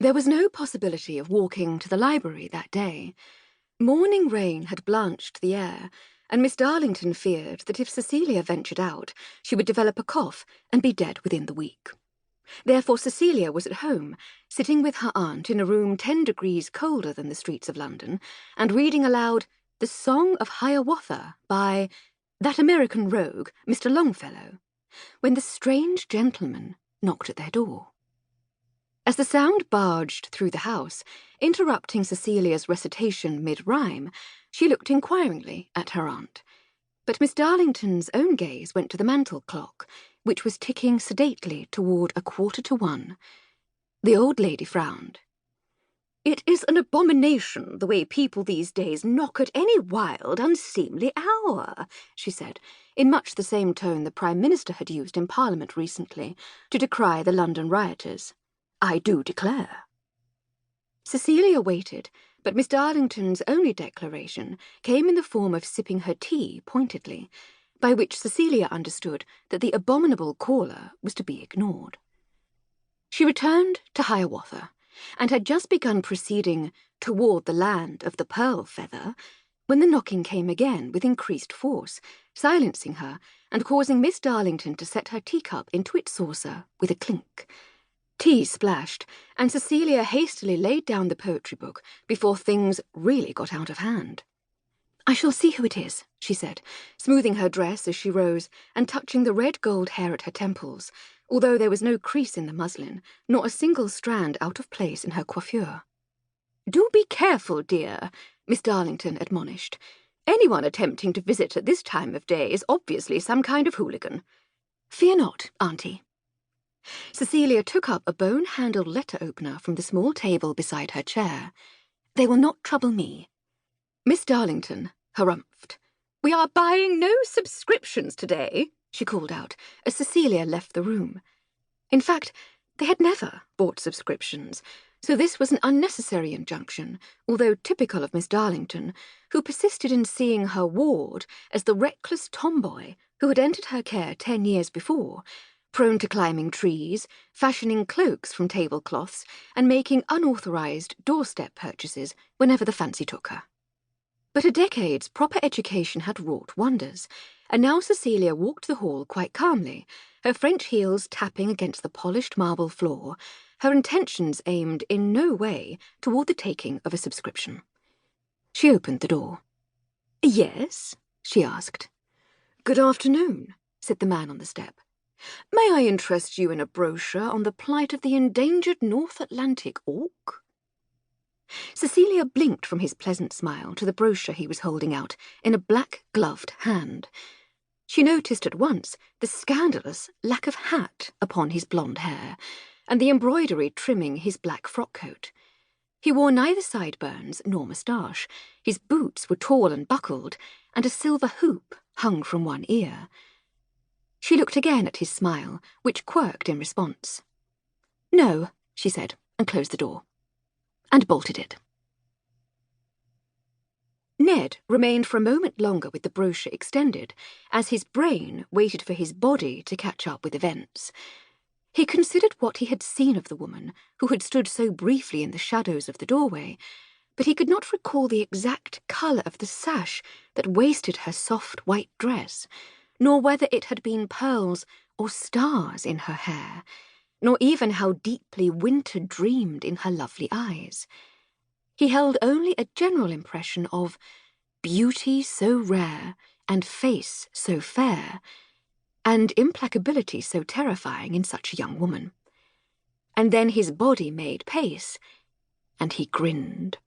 There was no possibility of walking to the library that day. Morning rain had blanched the air, and Miss Darlington feared that if Cecilia ventured out, she would develop a cough and be dead within the week. Therefore Cecilia was at home, sitting with her aunt in a room 10 degrees colder than the streets of London, and reading aloud The Song of Hiawatha by that American rogue, Mr. Longfellow, when the strange gentleman knocked at their door. As the sound barged through the house, interrupting Cecilia's recitation mid-rhyme, she looked inquiringly at her aunt. But Miss Darlington's own gaze went to the mantel clock, which was ticking sedately toward 1:45. The old lady frowned. "It is an abomination the way people these days knock at any wild, unseemly hour," she said, in much the same tone the Prime Minister had used in Parliament recently to decry the London rioters. "I do declare." Cecilia waited, but Miss Darlington's only declaration came in the form of sipping her tea pointedly, by which Cecilia understood that the abominable caller was to be ignored. She returned to Hiawatha, and had just begun proceeding toward the land of the pearl feather, when the knocking came again with increased force, silencing her and causing Miss Darlington to set her teacup into its saucer with a clink. Tea splashed, and Cecilia hastily laid down the poetry book before things really got out of hand. "I shall see who it is," she said, smoothing her dress as she rose and touching the red gold hair at her temples, although there was no crease in the muslin, nor a single strand out of place in her coiffure. "Do be careful, dear," Miss Darlington admonished. "Anyone attempting to visit at this time of day is obviously some kind of hooligan." "Fear not, Auntie." Cecilia took up a bone-handled letter-opener from the small table beside her chair. "They will not trouble me." Miss Darlington harumphed. "We are buying no subscriptions today," she called out, as Cecilia left the room. In fact, they had never bought subscriptions, so this was an unnecessary injunction, although typical of Miss Darlington, who persisted in seeing her ward as the reckless tomboy who had entered her care 10 years before, prone to climbing trees, fashioning cloaks from tablecloths, and making unauthorized doorstep purchases whenever the fancy took her. But a decade's proper education had wrought wonders, and now Cecilia walked the hall quite calmly, her French heels tapping against the polished marble floor, her intentions aimed in no way toward the taking of a subscription. She opened the door. "Yes?" she asked. "Good afternoon," said the man on the step. "May I interest you in a brochure on the plight of the endangered North Atlantic auk?" Cecilia blinked from his pleasant smile to the brochure he was holding out in a black-gloved hand. She noticed at once the scandalous lack of hat upon his blonde hair, and the embroidery trimming his black frock-coat. He wore neither sideburns nor moustache, his boots were tall and buckled, and a silver hoop hung from one ear. She looked again at his smile, which quirked in response. "No," she said, and closed the door. And bolted it. Ned remained for a moment longer with the brochure extended, as his brain waited for his body to catch up with events. He considered what he had seen of the woman who had stood so briefly in the shadows of the doorway, but he could not recall the exact colour of the sash that waisted her soft white dress, nor whether it had been pearls or stars in her hair, nor even how deeply winter dreamed in her lovely eyes. He held only a general impression of beauty so rare and face so fair, and implacability so terrifying in such a young woman. And then his body made pace, and he grinned.